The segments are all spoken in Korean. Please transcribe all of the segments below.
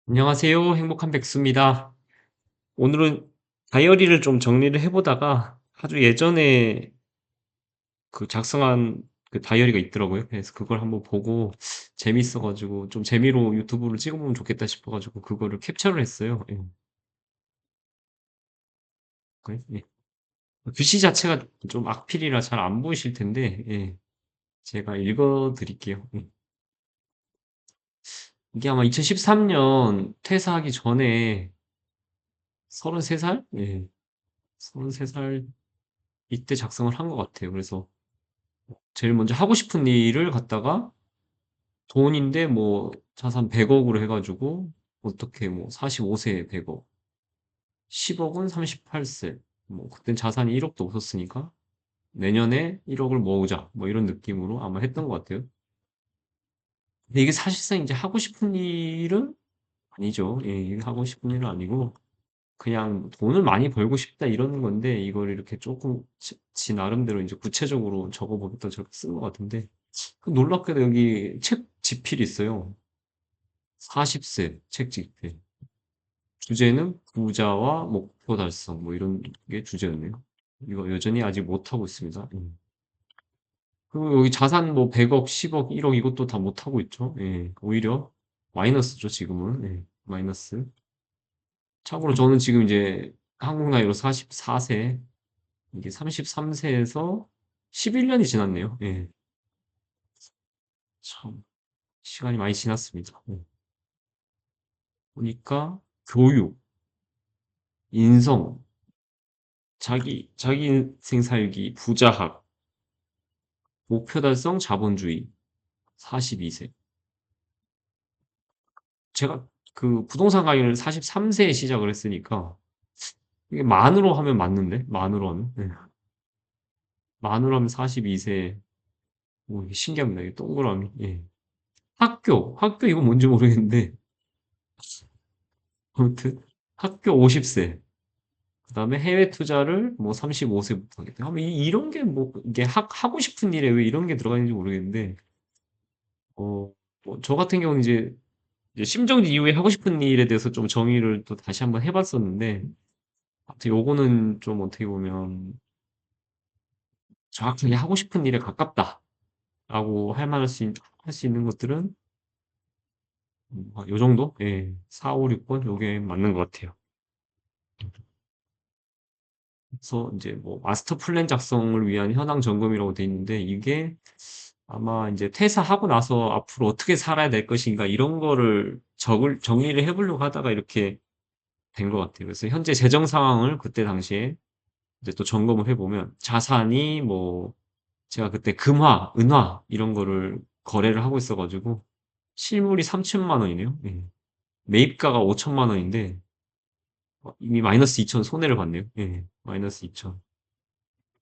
안녕하세요. 행복한 백수입니다. 오늘은 다이어리를 좀 정리를 해 보다가 아주 예전에 그 작성한 그 다이어리가 있더라고요. 그래서 그걸 한번 보고 재밌어 가지고 좀 재미로 유튜브를 찍어 보면 좋겠다 싶어 가지고 그거를 캡처를 했어요. 예. 예. 글씨 자체가 좀 악필이라 잘 안 보이실 텐데 예. 제가 읽어 드릴게요. 예. 이게 아마 2013년 퇴사하기 전에 33 살? 예. 33살 이때 작성을 한 것 같아요. 그래서 제일 먼저 하고 싶은 일을 갖다가 돈인데 뭐 자산 100억으로 해 가지고 어떻게 뭐 45세에 100억, 10억은 38세. 뭐 그땐 자산이 1억도 없었으니까 '내년에 1억을 모으자.' 뭐 이런 느낌으로 아마 했던 것 같아요. 근데 이게 사실상 이제 하고 싶은 일은 아니죠. 예. 이게 하고 싶은 일은 아니고 그냥 '돈을 많이 벌고 싶다.' 이런 건데 이걸 이렇게 쪼끔 지 나름대로 인제 구체적으로 적어 보겠다 저렇게 쓴 것 같은데 그 놀랍게도 여기 책 집필이 있어요. 40세 책 집필. 주제는 부자와 목표 달성 뭐 이런 게 주제였네요. 이거 여전히 아직 못하고 있습니다. 그리고 여기 자산 뭐 100억, 10억, 1억 이것도 다 못하고 있죠. 예. 오히려 마이너스죠 지금은. 예. 마이너스. 참고로 저는 지금 이제 한국 나이로 44세 이게 33 세에서 11 년이 지났네요. 예. 참 시간이 많이 지났습니다. 보니까 교육, 인성, 자기 인생 살기, 부자학, 목표 달성, 자본주의, 42 세. 제가 그 부동산 강의를 43 세에 시작을 했으니까 이게 만으로 하면 맞는데? 만으로 하면? 예. 만으로 하면 42 세. 오 이게 신기합니다. 이게 동그라미. 예. 학교 이거 뭔지 모르겠는데 아무튼 학교 50 세. 그다음에 해외 투자를 뭐 35 세부터 하겠다. 하면 이 이런 게 뭐 이게 하고 싶은 일에 왜 이런 게 들어가 있는지 모르겠는데 뭐 저 같은 경우는 이제 심정지 이후에 하고 싶은 일에 대해서 좀 정의를 또 다시 한번 해 봤었는데 아무튼 요거는 좀 어떻게 보면 정확하게 '하고 싶은 일에 가깝다.'라고 할 수 있는 것들은 요 정도? 예. 4, 5, 6번 요게 맞는 것 같아요. 그래서 인제 뭐 마스터 플랜 작성을 위한 현황 점검이라고 돼 있는데 이게 아마 인제 '퇴사하고 나서 앞으로 어떻게 살아야 될 것인가.' 이런 거를 적을 정리를 해 보려고 하다가 이렇게 된 것 같아요. 그래서 현재 재정 상황을 그때 당시에 이제 또 점검을 해 보면 자산이 뭐 제가 그때 금화, 은화 이런 거를 거래를 하고 있어 가지고 실물이 3천만 원이네요. 예. 매입가가 5천만 원인데 이미 마이너스 2천 손해를 봤네요. 예. 마이너스 2천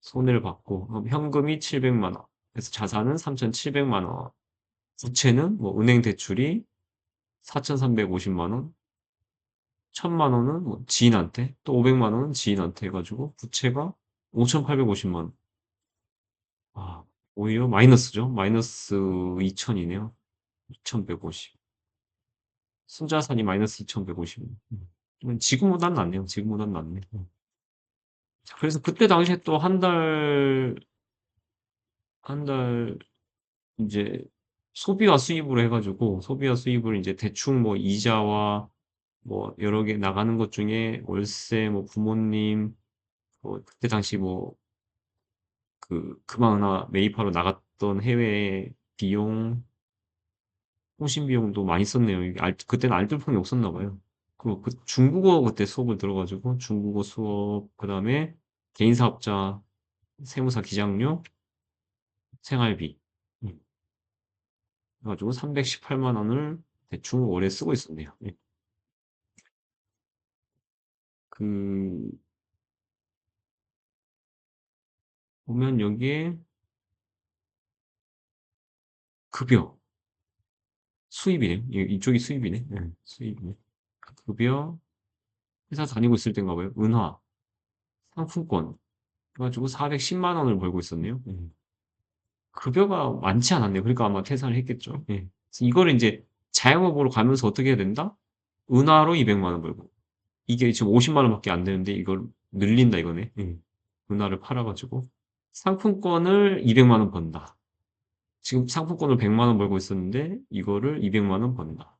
손해를 봤고 그럼 현금이 700만 원. 그래서 자산은 3,700만 원. 부채는 뭐 은행 대출이 4,350만 원, 1,000만 원은 뭐 지인한테 또 500만 원은 지인한테 해 가지고 부채가 5,850만 원. 아 오히려 마이너스죠. 마이너스 2,000 이네요. 2,150. 순자산이 마이너스 2,150. 지금보단 낫네요. 지금보단 낫네. 자 그래서 그때 당시에 또 한 달 인제 소비와 수입으로 해 가지고 소비와 수입을 인제 대충 뭐 이자와 뭐 여러 개 나가는 것 중에 월세 뭐 부모님 뭐 그때 당시 뭐 그 금화은화 매입하러 나갔던 해외 비용, 통신 비용도 많이 썼네요. 이게 그때는 알뜰폰이 없었나 봐요. 그 중국어 그때 수업을 들어 가지고 중국어 수업 그다음에 개인 사업자 세무사 기장료, 생활비 해 가지고 318만 원을 대충 월에 쓰고 있었네요. 예. 그 보면 여기에 급여, 수입이네요. 이쪽이 수입이네. 예. 수입이네. 급여 회사 다니고 있을 땐가 봐요. 은화, 상품권 해 가지고 410만 원을 벌고 있었네요. 급여가 많지 않았네요. 그러니까 아마 퇴사를 했겠죠. 예. 그래서 이거를 인제 자영업으로 가면서 어떻게 해야 된다? 은화로 200만 원 벌고. 이게 지금 50만 원밖에 안 되는데 이걸 늘린다 이거네. 예. 은화를 팔아가지고 상품권을 200만 원 번다. 지금 상품권을 100만 원 벌고 있었는데 이거를 200만 원 번다.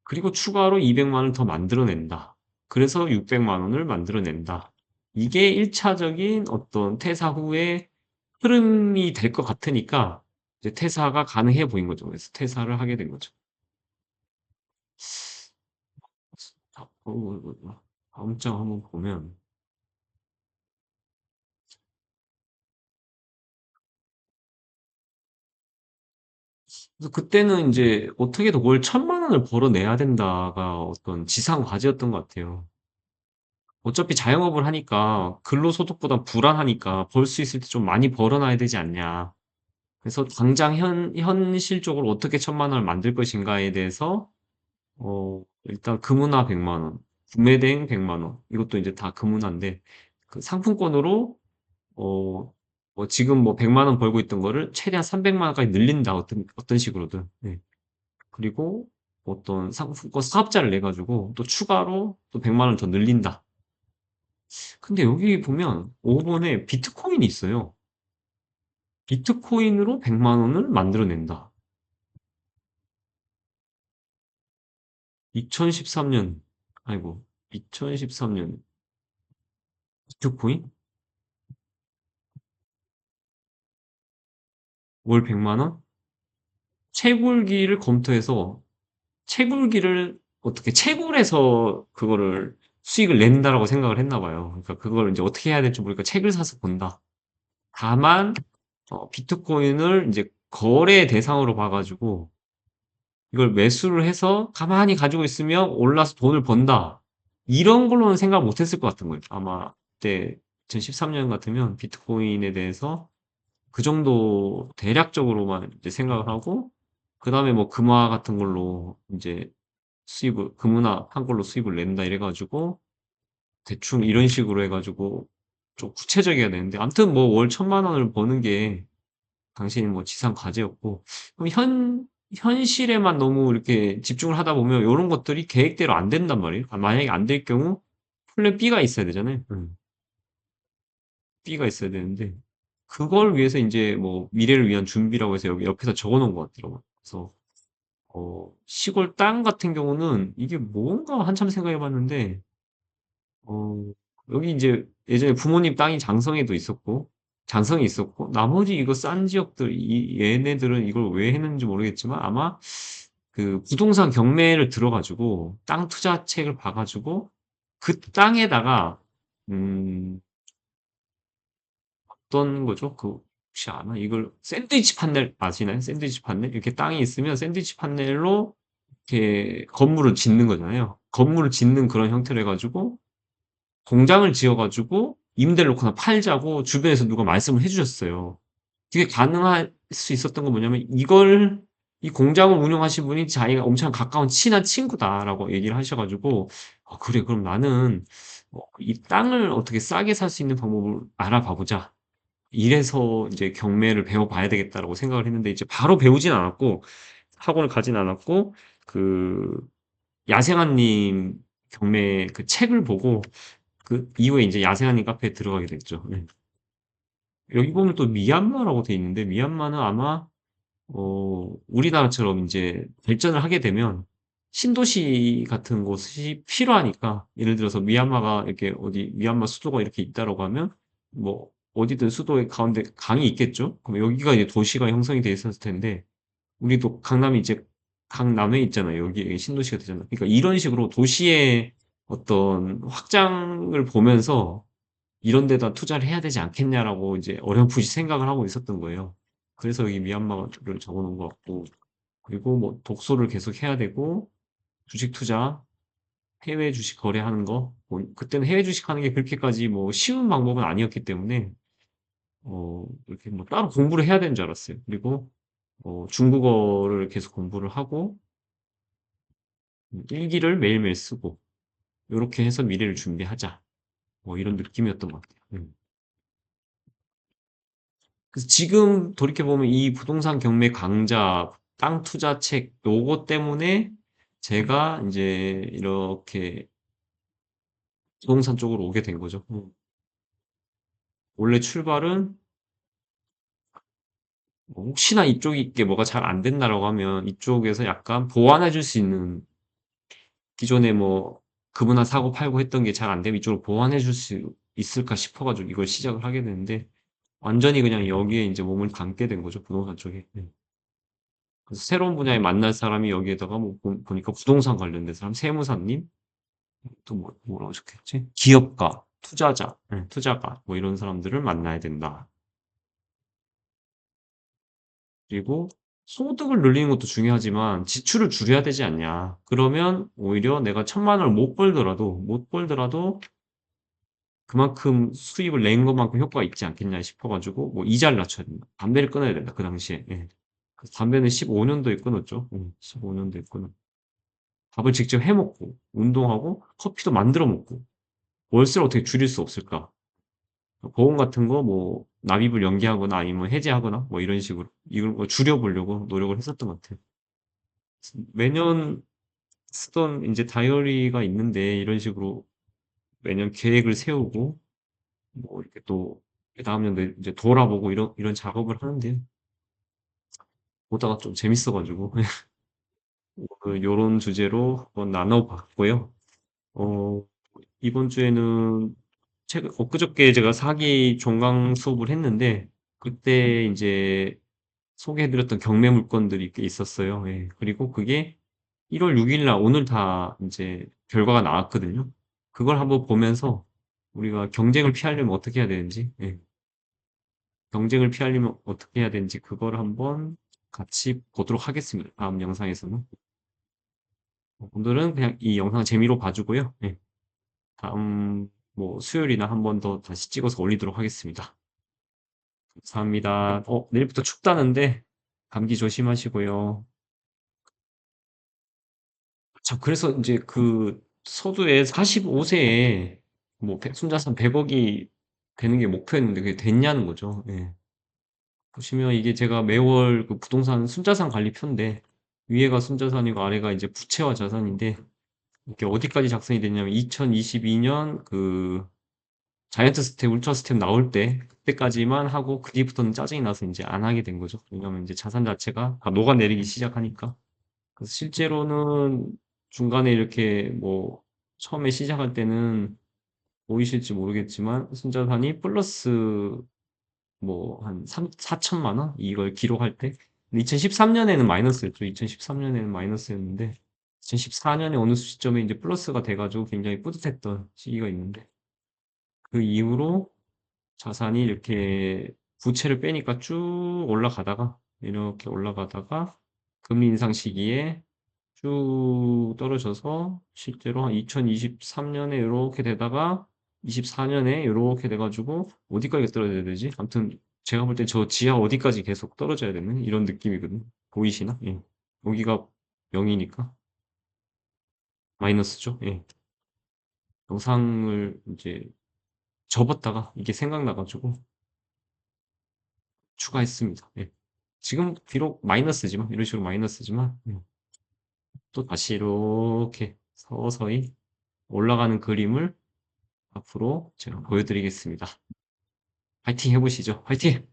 그리고 추가로 200만 원 더 만들어낸다. 그래서 600만 원을 만들어낸다. 이게 1차적인 어떤 퇴사 후의 흐름이 될 것 같으니까 이제 퇴사가 가능해 보인 거죠. 그래서 퇴사를 하게 된 거죠. 다음 장 한번 보면 그래서 그때는 이제 어떻게든 월 1,000만 원을 벌어내야 된다가 어떤 지상 과제였던 것 같아요. 어차피 자영업을 하니까 근로소득보다 불안하니까 벌 수 있을 때 좀 많이 벌어놔야 되지 않냐. 그래서 당장 현실적으로 어떻게 1,000만 원을 만들 것인가에 대해서 일단 금은화 100만 원, 구매대행 100만 원, 이것도 이제 다 금은화인데 그 상품권으로 지금 뭐 100만 원 벌고 있던 거를 최대한 300만 원까지 늘린다. 어떤 식으로든. 네. 그리고 어떤 상품권 사업자를 내 가지고 또 추가로 또 100만 원을 더 늘린다. 근데 여기 보면 5번에 비트코인이 있어요. 비트코인으로 100만 원을 만들어낸다. 2013년, 아이고, 2013년 비트코인? 월 100만 원? 채굴기를 검토해서 채굴기를 어떻게 채굴해서 그거를 수익을 낸다라고 생각을 했나 봐요. 그러니까 그걸 이제 어떻게 해야 될지 모르니까 책을 사서 본다. 다만 비트코인을 이제 거래 대상으로 봐가지고 이걸 매수를 해서 가만히 가지고 있으면 올라서 돈을 번다. 이런 걸로는 생각 못 했을 것 같은 거예요. 아마 그때 2013년 같으면 비트코인에 대해서 그 정도 대략적으로만 이제 생각을 하고, 그 다음에 뭐 금화 같은 걸로 이제 금은화 한 걸로 수입을 낸다 이래가지고 대충 이런 식으로 해가지고 좀 구체적이어야 되는데, 아무튼 뭐 월 1,000만 원을 버는 게 당신이 뭐 지상 과제였고, 그럼 현실에만 너무 이렇게 집중을 하다 보면 이런 것들이 계획대로 안 된단 말이에요. 만약에 안 될 경우 플랜 B가 있어야 되잖아요. B가 있어야 되는데, 그걸 위해서 이제 뭐 미래를 위한 준비라고 해서 여기 옆에다 적어 놓은 것 같더라고요. 그래서, 시골 땅 같은 경우는 이게 뭔가 한참 생각해 봤는데, 어, 여기 이제 예전에 부모님 땅이 장성에도 있었고, 장성에 있었고, 나머지 이거 싼 지역들, 얘네들은 이걸 왜 했는지 모르겠지만, 아마 그 부동산 경매를 들어가지고, 땅 투자책을 봐가지고, 그 땅에다가, 음, 어떤 거죠? 혹시 아나? 이걸 샌드위치 판넬 아시나요? 샌드위치 판넬? 이렇게 땅이 있으면 샌드위치 판넬로 이렇게 건물을 짓는 거잖아요. 건물을 짓는 그런 형태로 해가지고, 공장을 지어가지고 임대를 놓거나 팔자고 주변에서 누가 말씀을 해주셨어요. 그게 가능할 수 있었던 건 뭐냐면 이 공장을 운영하신 분이 자기가 엄청 가까운 친한 친구다라고 얘기를 하셔가지고 그래 그럼 나는 이 땅을 어떻게 싸게 살 수 있는 방법을 알아봐 보자. 이래서 이제 경매를 배워봐야 되겠다라고 생각을 했는데 이제 바로 배우진 않았고 학원을 가진 않았고 그 야생아님 경매 그 책을 보고 그 이후에 이제 야생아님 카페에 들어가게 됐죠. 네. 여기 보면 또 미얀마라고 돼 있는데 미얀마는 아마 우리나라처럼 이제 발전을 하게 되면 신도시 같은 곳이 필요하니까 예를 들어서 미얀마가 이렇게 어디 미얀마 수도가 이렇게 있다라고 하면 뭐 어디든 수도의 가운데 강이 있겠죠. 그럼 여기가 이제 도시가 형성이 돼 있었을 텐데 우리도 강남이 이제 강남에 있잖아요. 여기 신도시가 되잖아요. 그러니까 이런 식으로 도시의 어떤 확장을 보면서 이런 데다 투자를 해야 되지 않겠냐라고 이제 어렴풋이 생각을 하고 있었던 거예요. 그래서 여기 미얀마를 적어 놓은 것 같고, 그리고 뭐 독서를 계속 해야 되고, 주식 투자, 해외 주식 거래하는 거, 뭐 그때는 해외 주식 하는 게 그렇게까지 뭐 쉬운 방법은 아니었기 때문에, 이렇게 뭐 따로 공부를 해야 되는 줄 알았어요. 그리고, 중국어를 계속 공부를 하고, 일기를 매일매일 쓰고, 이렇게 해서 미래를 준비하자. 뭐 이런 느낌이었던 것 같아요. 그래서 지금 돌이켜보면 이 부동산 경매 강자, 땅 투자책 요거 때문에 제가 인제 이렇게 부동산 쪽으로 오게 된 거죠. 원래 출발은 뭐 혹시나 이쪽이 게 뭐가 잘 안 된다라고 하면 이쪽에서 약간 보완해 줄 수 있는, 기존에 뭐 그분한 사고 팔고 했던 게 잘 안 되면 이쪽으로 보완해 줄 수 있을까 싶어 가지고 이걸 시작을 하게 됐는데, 완전히 그냥 여기에 인제 몸을 담게 된 거죠, 부동산 쪽에. 그래서 새로운 분야에 만날 사람이 여기에다가 뭐 보니까 부동산 관련된 사람, 세무사님, 또 뭐라고 적혔지? 기업가, 투자자, 투자가 뭐 이런 사람들을 만나야 된다. 그리고 소득을 늘리는 것도 중요하지만 지출을 줄여야 되지 않냐. 그러면 오히려 내가 1,000,000 원을 못 벌더라도 그만큼 수입을 낸 것만큼 효과가 있지 않겠냐 싶어 가지고 뭐 이자를 낮춰야 된다. 담배를 끊어야 된다, 그 당시에. 그래서 담배는 15 년도에 끊었죠. 15 년도에 끊어. 밥을 직접 해 먹고 운동하고 커피도 만들어 먹고 월세를 어떻게 줄일 수 없을까? 보험 같은 거 뭐 납입을 연기하거나 아니면 해지하거나 뭐 이런 식으로 이걸 뭐 줄여 보려고 노력을 했었던 것 같아요. 매년 쓰던 인제 다이어리가 있는데 이런 식으로 매년 계획을 세우고 뭐 이렇게 또 그다음 연도에 이제 돌아보고 이런 작업을 하는데요. 보다가 좀 재밌어 가지고 오늘 요런 주제로 한번 나눠 봤고요. 어 이번 주에는 엊그저께 제가 사기 종강 수업을 했는데 그때 인제 소개해 드렸던 경매 물건들이 꽤 있었어요. 그리고 그게 1월 6일 날 오늘 다 인제 결과가 나왔거든요. 그걸 한번 보면서 우리가 경쟁을 피하려면 어떻게 해야 되는지, 경쟁을 피하려면 어떻게 해야 되는지 그거를 한번 같이 보도록 하겠습니다, 다음 영상에서는. 오늘은 그냥 이 영상 재미로 봐 주고요. 다음 뭐 수요일이나 한 번 더 다시 찍어서 올리도록 하겠습니다. 감사합니다. 내일부터 춥다는데 감기 조심하시고요. 자, 그래서 인제 그 서두에 45 세에 뭐 순자산 100억 이 되는 게 목표였는데 그게 됐냐는 거죠. 보시면 이게 제가 매월 그 부동산 순자산 관리표인데 위에가 순자산이고 아래가 이제 부채와 자산인데, 이게 어디까지 작성이 됐냐면 2022년 그 자이언트 스텝, 울트라 스텝 나올 때 그때까지만 하고 그 뒤부터는 짜증이 나서 인제 안 하게 된 거죠. 왜냐하면 인제 자산 자체가 다 녹아내리기 시작하니까. 그래서 실제로는 중간에 이렇게 뭐 처음에 시작할 때는 보이실지 모르겠지만 순자산이 플러스 뭐 한3 4천만 원 이걸 기록할 때. 근데 2013 년에는 마이너스였죠. 2013 년에는 마이너스였는데 2014 년에 어느 시점에 인제 플러스가 돼 가지고 굉장히 뿌듯했던 시기가 있는데, 그 이후로 자산이 이렇게 부채를 빼니까 쭉 올라가다가 이렇게 올라가다가 금리 인상 시기에 쭉 떨어져서 실제로 한 2023 년에 요렇게 되다가 24 년에 요렇게 돼 가지고 어디까지 떨어져야 되지? 아무튼 제가 볼 때 저 지하 어디까지 계속 떨어져야 되는 이런 느낌이거든요. 보이시나? 여기가 0 이니까 마이너스죠. 영상을 인제 접었다가 이게 생각나 가지고 추가했습니다. 지금 비록 마이너스지만 이런 식으로 마이너스지만 또다시 이렇게 서서히 올라가는 그림을 앞으로 제가 보여 드리겠습니다. 파이팅 해 보시죠. 파이팅!